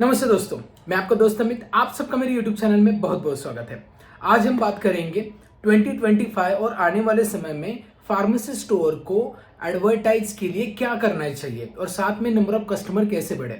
नमस्ते दोस्तों, मैं आपका दोस्त अमित। आप सबका मेरे YouTube चैनल में बहुत बहुत स्वागत है। आज हम बात करेंगे 2025 और आने वाले समय में फार्मेसी स्टोर को एडवर्टाइज के लिए क्या करना चाहिए और साथ में नंबर ऑफ कस्टमर कैसे बढ़े।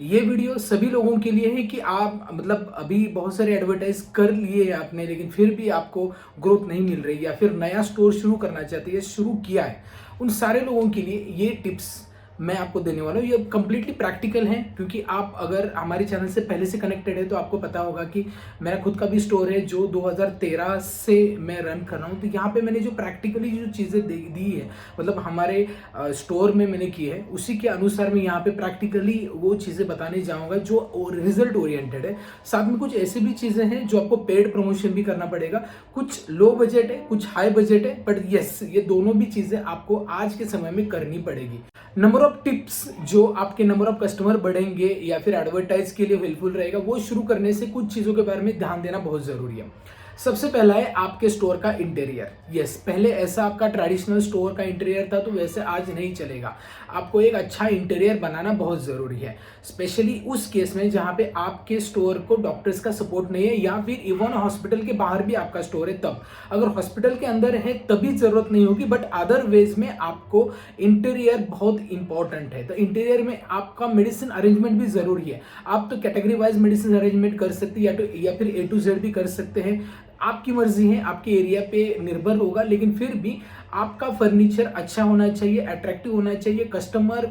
ये वीडियो सभी लोगों के लिए है कि आप अभी बहुत सारे एडवर्टाइज कर लिए आपने, लेकिन फिर भी आपको ग्रोथ नहीं मिल रही या फिर नया स्टोर शुरू करना चाहते हैं, शुरू किया है, उन सारे लोगों के लिए ये टिप्स मैं आपको देने वाला हूँ। ये कंप्लीटली प्रैक्टिकल है, क्योंकि आप अगर हमारे चैनल से पहले से कनेक्टेड है तो आपको पता होगा कि मेरा खुद का भी स्टोर है जो 2013 से मैं रन कर रहा हूँ। तो यहाँ पे मैंने जो प्रैक्टिकली जो चीज़ें दी है, हमारे स्टोर में मैंने की है, उसी के अनुसार मैं यहाँ पे प्रैक्टिकली वो चीज़ें बताने जाऊँगा जो रिजल्ट ओरिएंटेड है। साथ में कुछ ऐसी भी चीज़ें हैं जो आपको पेड प्रमोशन भी करना पड़ेगा। कुछ लो बजट है, कुछ हाई बजट है, बट यस, ये दोनों भी चीज़ें आपको आज के समय में करनी पड़ेगी। नंबर ऑफ टिप्स जो आपके नंबर ऑफ कस्टमर बढ़ेंगे या फिर एडवर्टाइज के लिए हेल्पफुल रहेगा, वो शुरू करने से कुछ चीज़ों के बारे में ध्यान देना बहुत ज़रूरी है। सबसे पहला है आपके स्टोर का इंटीरियर। यस, पहले ऐसा आपका ट्रेडिशनल स्टोर का इंटीरियर था, तो वैसे आज नहीं चलेगा। आपको एक अच्छा इंटीरियर बनाना बहुत ज़रूरी है, स्पेशली उस केस में जहाँ पे आपके स्टोर को डॉक्टर्स का सपोर्ट नहीं है या फिर इवन हॉस्पिटल के बाहर भी आपका स्टोर है। तब अगर हॉस्पिटल के अंदर है तभी ज़रूरत नहीं होगी, बट अदर वेज में आपको इंटीरियर बहुत इंपॉर्टेंट है। तो इंटीरियर में आपका मेडिसिन अरेंजमेंट भी ज़रूरी है। आप तो कैटेगरी वाइज मेडिसिन अरेंजमेंट कर सकते हैं या फिर A to Z भी कर सकते हैं, आपकी मर्जी है, आपके एरिया पे निर्भर होगा। लेकिन फिर भी आपका फर्नीचर अच्छा होना चाहिए, अट्रैक्टिव होना चाहिए। कस्टमर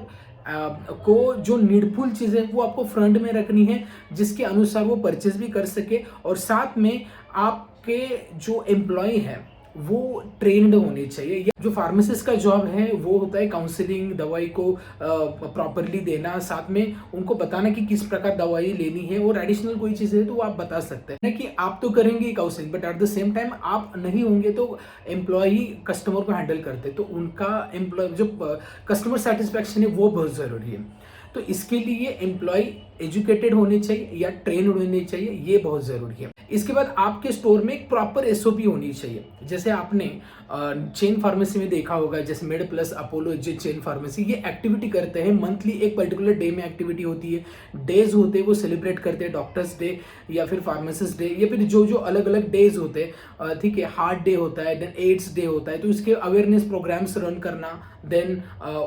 को जो नीडफुल चीज़ें वो आपको फ्रंट में रखनी है, जिसके अनुसार वो परचेज भी कर सके। और साथ में आपके जो एम्प्लॉय है वो ट्रेन्ड होने चाहिए। या जो फार्मासिस्ट का जॉब है वो होता है काउंसलिंग, दवाई को प्रॉपरली देना, साथ में उनको बताना कि किस प्रकार दवाई लेनी है। और एडिशनल कोई चीज़ है तो वो आप बता सकते हैं कि आप तो करेंगे counselling, but at the same time आप नहीं होंगे तो एम्प्लॉय कस्टमर को हैंडल करते, तो उनका एम्प्लॉय जो कस्टमर सेटिस्फैक्शन है वो बहुत ज़रूरी है। तो इसके लिए एम्प्लॉय एजुकेटेड होने चाहिए या ट्रेन होने चाहिए, ये बहुत ज़रूरी है। इसके बाद आपके स्टोर में एक प्रॉपर SOP होनी चाहिए। जैसे आपने चेन फार्मेसी में देखा होगा, जैसे मेड प्लस, अपोलो, जो चेन फार्मेसी, ये एक्टिविटी करते हैं मंथली। एक पर्टिकुलर डे में एक्टिविटी होती है, डेज होते हैं, वो सेलिब्रेट करते हैं, डॉक्टर्स डे या फिर फार्मासिस्ट डे या फिर जो अलग अलग डेज होते हैं। ठीक है, हार्ट डे होता है, देन एड्स डे होता है, तो इसके अवेयरनेस प्रोग्राम्स रन करना, देन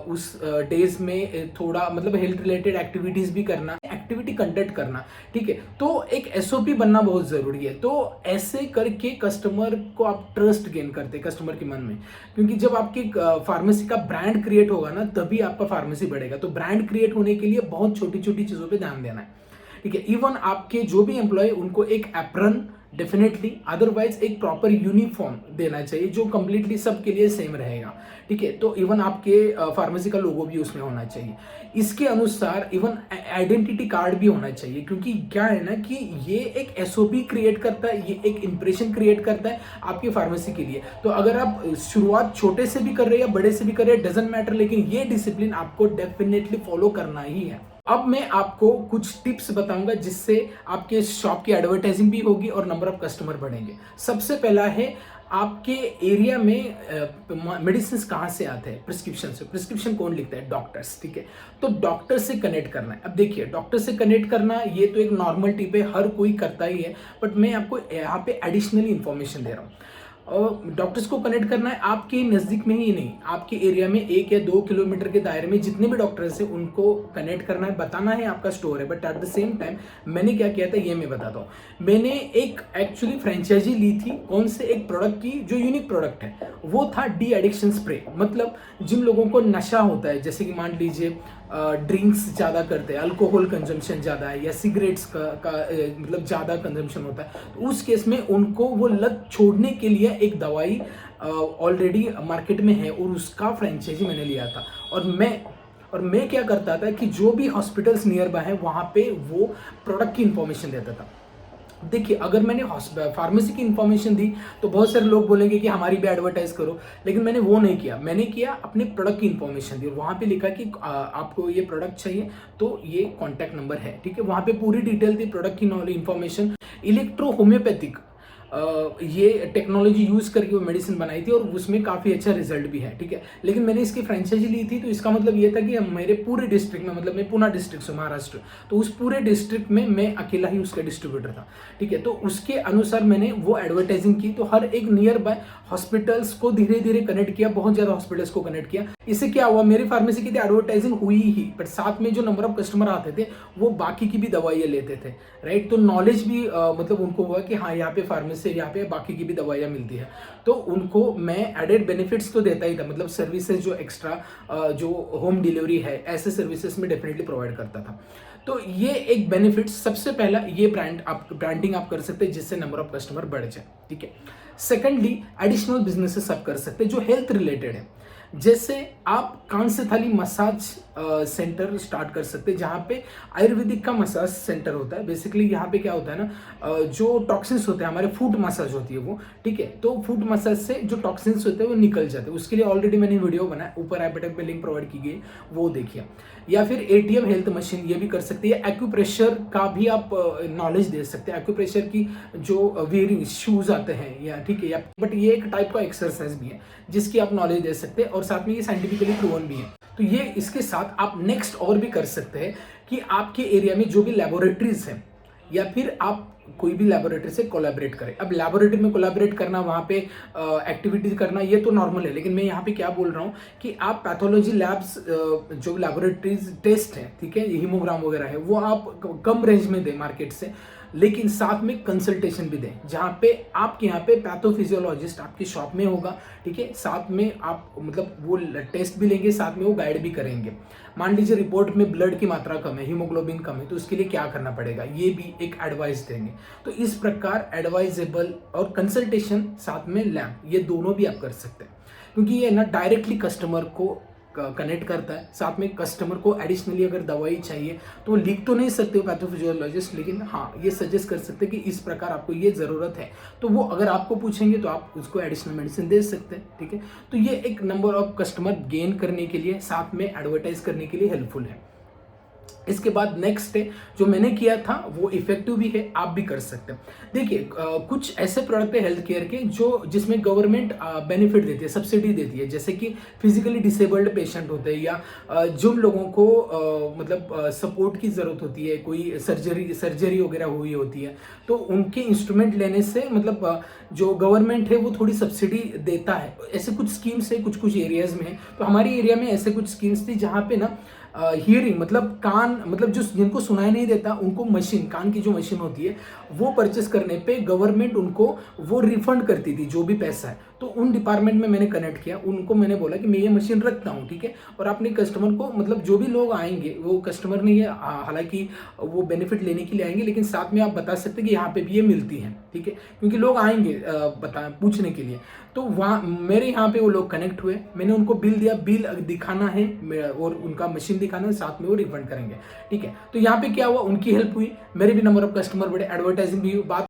उस डेज में थोड़ा हेल्थ रिलेटेड एक्टिविटीज भी करना, एक्टिविटी कंडक्ट करना। ठीक है, तो एक SOP बनना बहुत जरूरी है। तो ऐसे करके कस्टमर को आप ट्रस्ट गेन करते हैं कस्टमर के मन में, क्योंकि जब आपकी फार्मेसी का ब्रांड क्रिएट होगा ना, तभी आपका फार्मेसी बढ़ेगा। तो ब्रांड क्रिएट होने के लिए बहुत छोटी छोटी चीजों पे ध्यान देना है। ठीक है, इवन आपके जो भी एम्प्लॉय, उनको एक एप्रन डेफिनेटली, अदरवाइज एक प्रॉपर यूनिफॉर्म देना चाहिए जो कंप्लीटली सबके लिए सेम रहेगा। ठीक है, तो इवन आपके फार्मेसी का लोगो भी उसमें होना चाहिए। इसके अनुसार इवन आइडेंटिटी कार्ड भी होना चाहिए, क्योंकि क्या है ना कि ये एक SOP क्रिएट करता है, ये एक इंप्रेशन क्रिएट करता है आपकी फार्मेसी के लिए। तो अगर आप शुरुआत छोटे से भी कर रहे हैं या बड़े से भी कर रहे हैं, डजंट मैटर, लेकिन ये डिसिप्लिन आपको डेफिनेटली फॉलो करना ही है। अब मैं आपको कुछ टिप्स बताऊंगा जिससे आपके शॉप की एडवर्टाइजिंग भी होगी और नंबर ऑफ कस्टमर बढ़ेंगे। सबसे पहला है, आपके एरिया में मेडिसिन कहाँ से आते हैं? प्रिस्क्रिप्शन से। प्रिस्क्रिप्शन कौन लिखता है? डॉक्टर्स। ठीक है, तो डॉक्टर से कनेक्ट करना है। अब देखिए, डॉक्टर से कनेक्ट करना ये तो एक नॉर्मल टिप है, हर कोई करता ही है, बट मैं आपको यहाँ पे एडिशनली इंफॉर्मेशन दे रहा हूँ। और डॉक्टर्स को कनेक्ट करना है आपके नज़दीक में ही नहीं, आपके एरिया में 1 या 2 किलोमीटर के दायरे में जितने भी डॉक्टर्स हैं उनको कनेक्ट करना है, बताना है आपका स्टोर है। But at the same time मैंने क्या किया था ये मैं बताता हूँ। मैंने एक एक्चुअली फ्रेंचाइजी ली थी, कौन से एक प्रोडक्ट की, जो यूनिक प्रोडक्ट है, वो था डी एडिक्शन स्प्रे। जिन लोगों को नशा होता है, जैसे कि मान लीजिए ड्रिंक्स ज़्यादा करते हैं, अल्कोहल कंजम्पशन ज़्यादा है, या सिगरेट्स का ज़्यादा कंजम्पशन होता है, तो उस केस में उनको वो लत छोड़ने के लिए एक दवाई ऑलरेडी मार्केट में है, और उसका फ्रेंचाइजी मैंने लिया था। और मैं क्या करता था कि जो भी हॉस्पिटल्स नियर बाय है वहाँ पे वो प्रोडक्ट की इंफॉर्मेशन देता था। देखिए, अगर मैंने फार्मेसी की इंफॉर्मेशन दी तो बहुत सारे लोग बोलेंगे कि हमारी भी एडवर्टाइज करो, लेकिन मैंने वो नहीं किया। मैंने किया, अपने प्रोडक्ट की इंफॉर्मेशन दी, और वहाँ पे लिखा कि आपको ये प्रोडक्ट चाहिए तो ये कॉन्टैक्ट नंबर है। ठीक है, वहाँ पे पूरी डिटेल थी, प्रोडक्ट की इंफॉर्मेशन। इलेक्ट्रो होम्योपैथिक ये टेक्नोलॉजी यूज करके वो मेडिसिन बनाई थी और उसमें काफी अच्छा रिजल्ट भी है, ठीक है। लेकिन मैंने इसकी फ्रेंचाइजी ली थी, तो इसका मतलब ये था कि मेरे पूरे डिस्ट्रिक्ट में, मतलब मैं पुणे डिस्ट्रिक्ट से महाराष्ट्र, तो उस पूरे डिस्ट्रिक्ट में मैं अकेला ही उसका डिस्ट्रीब्यूटर था, ठीक है। तो उसके अनुसार मैंने वो एडवर्टाइजिंग की, तो हर एक नियर बाय हॉस्पिटल्स को धीरे धीरे कनेक्ट किया, बहुत ज्यादा हॉस्पिटल्स को कनेक्ट किया। इससे क्या हुआ, मेरी फार्मेसी की एडवर्टाइजिंग हुई ही, बट साथ में जो नंबर ऑफ कस्टमर आते थे वो बाकी की भी दवाइयाँ लेते थे, राइट। तो नॉलेज भी मतलब उनको हुआ कि हाँ यहाँ पे फार्मेसी, यहाँ पे बाकी की भी दवाइयाँ मिलती है, तो उनको मैं एडेड बेनिफिट्स तो देता ही था, मतलब सर्विसेज जो एक्स्ट्रा जो होम डिलीवरी है, ऐसे सर्विसेज में डेफिनेटली प्रोवाइड करता था। तो ये एक बेनिफिट, सबसे पहला ये ब्रांडिंग आप कर सकते हैं जिससे नंबर ऑफ कस्टमर बढ़ जाए, ठीक है। सेकेंडली एडिशनल बिजनेसेस आप कर सकते हैं जो हेल्थ रिलेटेड है, जैसे आप कान से थाली मसाज सेंटर स्टार्ट कर सकते हैं, जहाँ पे आयुर्वेदिक का मसाज सेंटर होता है। बेसिकली यहाँ पे क्या होता है ना, जो टॉक्सिन्स होते हैं, हमारे फूड मसाज होती है वो, ठीक है। तो फूड मसाज से जो टॉक्सिन्स होते हैं वो निकल जाते हैं, उसके लिए ऑलरेडी मैंने वीडियो बनाया, ऊपर आई बटन पे लिंक प्रोवाइड की गई, वो देखिए। या फिर एटीएम हेल्थ मशीन, ये भी कर सकते हैं। एक्यूप्रेशर का भी आप नॉलेज दे सकते हैं, एक्यूप्रेशर की जो वेयरिंग शूज आते हैं, या ठीक है, या बट ये एक टाइप का एक्सरसाइज भी है जिसकी आप नॉलेज दे सकते हैं, और साथ में ये साइंटिफिकली प्रूवन भी है। तो ये इसके साथ आप नेक्स्ट और भी कर सकते हैं कि आपके एरिया में जो भी लेबोरेटरीज हैं, या फिर आप कोई भी लेबोरेटरी से कोलैबोरेट करें। अब लेबोरेटरी में कोलैबोरेट करना, वहाँ पे एक्टिविटीज करना, ये तो नॉर्मल है, लेकिन मैं यहाँ पे क्या बोल रहा हूँ कि आप पैथोलॉजी लैब्स जो लेबोरेटरीज टेस्ट है, ठीक है, हीमोग्राम वगैरह है, वो आप कम रेंज में दें मार्केट से, लेकिन साथ में कंसल्टेशन भी दें, जहाँ पे आपके यहाँ पे पैथोफिजियोलॉजिस्ट आपकी शॉप में होगा, ठीक है। साथ में आप मतलब वो टेस्ट भी लेंगे, साथ में वो गाइड भी करेंगे। मान लीजिए रिपोर्ट में ब्लड की मात्रा कम है, हीमोग्लोबिन कम है, तो उसके लिए क्या करना पड़ेगा, ये भी एक एडवाइस देंगे। तो इस प्रकार एडवाइजेबल और कंसल्टेशन साथ में लैब, ये दोनों भी आप कर सकते हैं, क्योंकि ये ना डायरेक्टली कस्टमर को कनेक्ट करता है। साथ में कस्टमर को एडिशनली अगर दवाई चाहिए तो लिख तो नहीं सकते हो पैथोफिजियोलॉजिस्ट, लेकिन हाँ ये सजेस्ट कर सकते हैं कि इस प्रकार आपको ये ज़रूरत है, तो वो अगर आपको पूछेंगे तो आप उसको एडिशनल मेडिसिन दे सकते हैं, ठीक है। तो ये एक नंबर ऑफ कस्टमर गेन करने के लिए, साथ में एडवर्टाइज करने के लिए हेल्पफुल है। इसके बाद नेक्स्ट है जो मैंने किया था वो इफेक्टिव भी है, आप भी कर सकते हैं। देखिए कुछ ऐसे प्रोडक्ट है हेल्थ केयर के जो जिसमें गवर्नमेंट बेनिफिट देती है, सब्सिडी देती है, जैसे कि फिजिकली डिसेबल्ड पेशेंट होते हैं, या जिन लोगों को मतलब सपोर्ट की ज़रूरत होती है, कोई सर्जरी वगैरह हुई होती है, तो उनके इंस्ट्रूमेंट लेने से मतलब जो गवर्नमेंट है वो थोड़ी सब्सिडी देता है। ऐसे कुछ स्कीम्स है कुछ कुछ एरियाज में है, तो हमारे एरिया में ऐसे कुछ स्कीम्स थी जहाँ पे ना हियरिंग मतलब कान, मतलब जो जिनको सुनाई नहीं देता उनको मशीन, कान की जो मशीन होती है वो परचेस करने पे गवर्नमेंट उनको वो रिफंड करती थी जो भी पैसा है। तो उन डिपार्टमेंट में मैंने कनेक्ट किया, उनको मैंने बोला कि मैं ये मशीन रखता हूँ, ठीक है, और अपने कस्टमर को मतलब जो भी लोग आएंगे वो कस्टमर नहीं है, हालांकि वो बेनिफिट लेने के लिए आएंगे, लेकिन साथ में आप बता सकते हैं कि यहाँ पे भी ये मिलती है, ठीक है, क्योंकि लोग आएंगे पूछने के लिए। तो वहाँ मेरे यहाँ पे वो लोग कनेक्ट हुए, मैंने उनको बिल दिया, बिल दिखाना है और उनका मशीन दिखाना है, साथ में वो रिफंड करेंगे, ठीक है। तो यहाँ पे क्या हुआ, उनकी हेल्प हुई, मेरे भी नंबर ऑफ कस्टमर बढ़े, एडवर्टाइजिंग भी बात।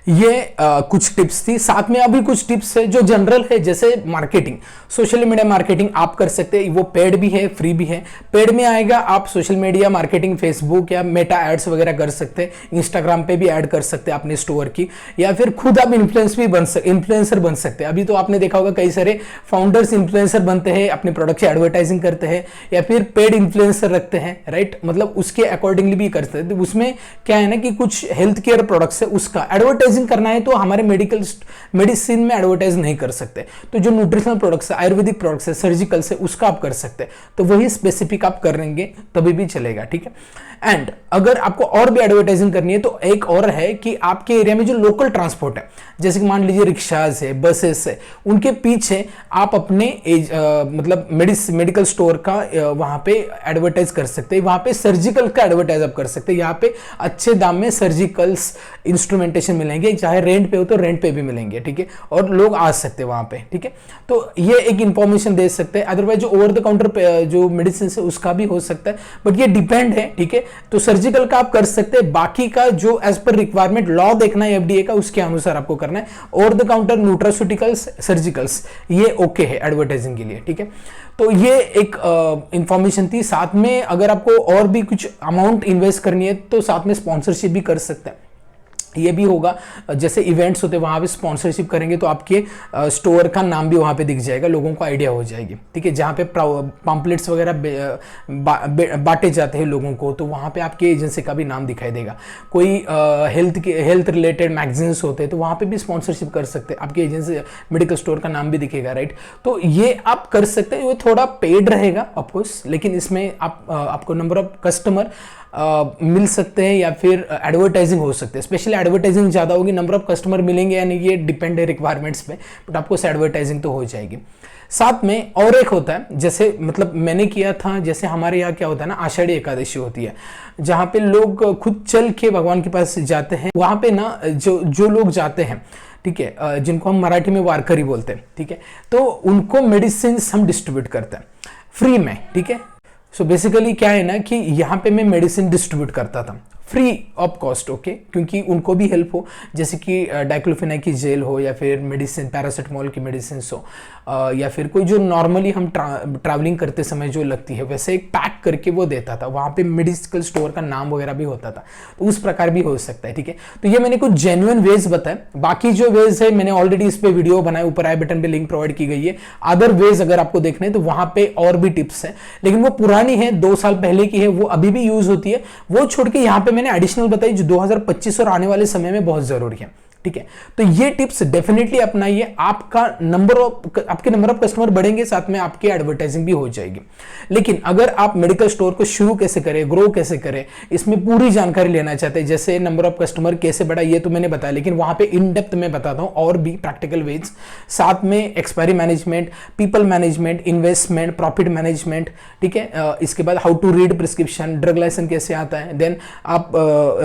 ये कुछ टिप्स थी, साथ में अभी कुछ टिप्स है जो जनरल है, जैसे मार्केटिंग, सोशल मीडिया मार्केटिंग आप कर सकते हैं, वो पेड भी है फ्री भी है। पेड में आएगा आप सोशल मीडिया मार्केटिंग फेसबुक या मेटा एड्स वगैरह कर सकते हैं, इंस्टाग्राम पे भी ऐड कर सकते हैं अपने स्टोर की, या फिर खुद आप इन्फ्लुएंसर बन सकते हैं। अभी तो आपने देखा होगा कई सारे फाउंडर्स इन्फ्लुएंसर बनते हैं, अपने प्रोडक्ट की एडवर्टाइजिंग करते हैं, या फिर पेड इन्फ्लुएंसर रखते हैं, राइट, मतलब उसके अकॉर्डिंगली भी कर सकते हैं। उसमें क्या है ना कि कुछ हेल्थ केयर प्रोडक्ट्स है उसका एडवर्टाइजिंग करना है तो हमारे मेडिसिन में एडवर्टाइज नहीं कर सकते, तो जो न्यूट्रिशनल प्रोडक्ट्स है, आयुर्वेदिक प्रोडक्ट्स है, सर्जिकल से, उसका आप कर सकते हैं, तो वही स्पेसिफिक आप करेंगे तभी भी चलेगा, ठीक है। एंड अगर आपको और भी एडवर्टाइजिंग करनी है तो एक और है कि आपके एरिया में जो लोकल ट्रांसपोर्ट है, जैसे कि मान लीजिए रिक्शाज है, बसेस है, उनके पीछे आप अपने मतलब मेडिकल स्टोर का वहां पे एडवर्टाइज कर सकते हैं, वहां पे सर्जिकल का एडवर्टाइज आप कर सकते हैं, यहाँ पे अच्छे दाम में सर्जिकल्स इंस्ट्रूमेंटेशन मिलेंगे, चाहे रेंट पे हो तो रेंट पे भी मिलेंगे, ठीक है, और लोग आ सकते हैं वहां पे, ठीक है। तो ये एक इंफॉर्मेशन दे सकते हैं। अदरवाइज जो ओवर द काउंटर जो मेडिसिन है उसका भी हो सकता है, बट ये डिपेंड है, ठीक है। तो सर्जिकल का आप कर सकते हैं, बाकी का जो एज पर रिक्वायरमेंट लॉ देखना है एफडीए का, उसके अनुसार आपको करना है। Over the counter nutraceuticals, surgicals ये ओके है एडवर्टाइजिंग के लिए, ठीक है। तो ये एक इंफॉर्मेशन थी। साथ में अगर आपको और भी कुछ अमाउंट इन्वेस्ट करनी है तो साथ में स्पॉन्सरशिप भी कर सकते हैं। ये भी होगा, जैसे इवेंट्स होते हैं वहाँ पे स्पॉन्सरशिप करेंगे तो आपके स्टोर का नाम भी वहाँ पे दिख जाएगा, लोगों को आइडिया हो जाएगी, ठीक है। जहाँ पे पम्पलेट्स वगैरह बांटे जाते हैं लोगों को, तो वहाँ पे आपके एजेंसी का भी नाम दिखाई देगा। कोई हेल्थ रिलेटेड मैगजीन्स होते हैं तो वहाँ पे भी स्पॉन्सरशिप कर सकते हैं, आपकी एजेंसी मेडिकल स्टोर का नाम भी दिखेगा, राइट। तो ये आप कर सकते हैं, ये थोड़ा पेड रहेगा ऑफकोर्स, लेकिन इसमें आपको नंबर ऑफ कस्टमर मिल सकते हैं या फिर एडवर्टाइजिंग हो सकते हैं। स्पेशली एडवर्टाइजिंग ज़्यादा होगी, नंबर ऑफ कस्टमर मिलेंगे यानी ये डिपेंड है रिक्वायरमेंट्स पे, बट आपको एडवर्टाइजिंग तो हो जाएगी। साथ में और एक होता है, जैसे मतलब मैंने किया था, जैसे हमारे यहाँ क्या होता है ना, आषाढ़ी एकादशी होती है जहाँ पे लोग खुद चल के भगवान के पास जाते हैं। वहाँ पे ना जो लोग जाते हैं, ठीक है, जिनको हम मराठी में वारकरी बोलते हैं, ठीक है, तो उनको मेडिसिन हम डिस्ट्रीब्यूट करते हैं फ्री में, ठीक है। सो बेसिकली क्या है ना कि यहाँ पे मैं मेडिसिन डिस्ट्रीब्यूट करता था फ्री ऑफ कॉस्ट, ओके, क्योंकि उनको भी हेल्प हो, जैसे कि डाइक्लोफेनाक की जेल हो या फिर मेडिसिन पैरासीटामोल की मेडिसिन हो, या फिर कोई जो नॉर्मली हम ट्रैवलिंग करते समय जो लगती है, वैसे एक पैक करके वो देता था। वहाँ पे मेडिकल स्टोर का नाम वगैरह भी होता था, तो उस प्रकार भी हो सकता है, ठीक है। तो ये मैंने कुछ जेन्युइन वेज बताए, बाकी जो वेज है मैंने ऑलरेडी इस पे वीडियो बनाए, ऊपर आई बटन पे लिंक प्रोवाइड की गई है। अदर वेज अगर आपको देखने हैं तो वहाँ पे और भी टिप्स है, लेकिन वो पुरानी है, 2 साल पहले की है, वो अभी भी यूज होती है। वो छोड़ के यहाँ पे मैंने एडिशनल बताई जो 2025 और आने वाले समय में बहुत जरूरी है, ठीक है। तो ये टिप्स डेफिनेटली अपनाइए, आपके नंबर ऑफ कस्टमर बढ़ेंगे, साथ में आपकी एडवर्टाइजिंग भी हो जाएगी। लेकिन अगर आप मेडिकल स्टोर को शुरू कैसे करें, ग्रो कैसे करें, इसमें पूरी जानकारी लेना चाहते हैं, जैसे नंबर ऑफ कस्टमर कैसे बढ़ा, ये तो मैंने बताया, लेकिन वहां पे इन डेप्थ में बताता हूं और भी प्रैक्टिकल वेज, साथ में expiry management, people management, investment, profit management, ठीक है। इसके बाद how to read prescription, drug licence कैसे आता है, देन आप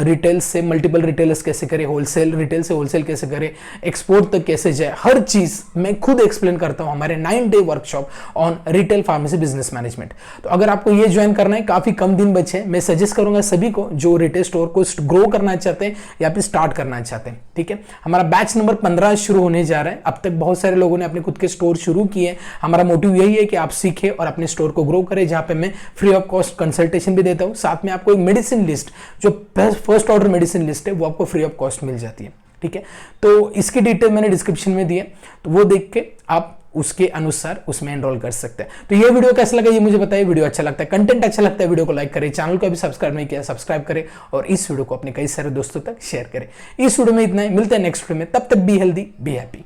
रिटेल से मल्टीपल रिटेलर्स कैसे करें, होलसेल रिटेल से होलसेल कैसे करें, एक्सपोर्ट तक कैसे जाए, हर चीज मैं खुद एक्सप्लेन करता हूं हमारे 9-day workshop on retail pharmacy business management. तो अगर आपको ये ज्वाइन करना है, काफी कम दिन बचे हैं, मैं सजेस्ट करूंगा सभी को जो रिटेल स्टोर को ग्रो करना चाहते हैं या फिर स्टार्ट करना चाहते हैं, ठीक है। हमारा बैच नंबर 15 शुरू होने जा रहा है। अब तक बहुत सारे लोगों ने अपने खुद के स्टोर शुरू किए। हमारा मोटिव यही है कि आप सीखें और अपने स्टोर को ग्रो करें, जहां पे मैं फ्री ऑफ कॉस्ट कंसल्टेशन भी देता हूं, साथ में आपको एक मेडिसिन लिस्ट, जो फर्स्ट ऑर्डर मेडिसिन लिस्ट है, वो आपको फ्री ऑफ कॉस्ट मिल जाती है, ठीक है। तो इसकी डिटेल मैंने डिस्क्रिप्शन में दी है, तो वो देख के आप उसके अनुसार उसमें एनरोल कर सकते हैं। तो ये वीडियो कैसा लगा ये मुझे बताइए। वीडियो अच्छा लगता है, कंटेंट अच्छा लगता है, वीडियो को लाइक करें, चैनल को अभी सब्सक्राइब नहीं किया सब्सक्राइब करें, और इस वीडियो को अपने कई सारे दोस्तों तक शेयर करें। इस वीडियो में इतना ही, मिलते हैं नेक्स्ट वीडियो में, तब तक बी हेल्दी बी हैप्पी।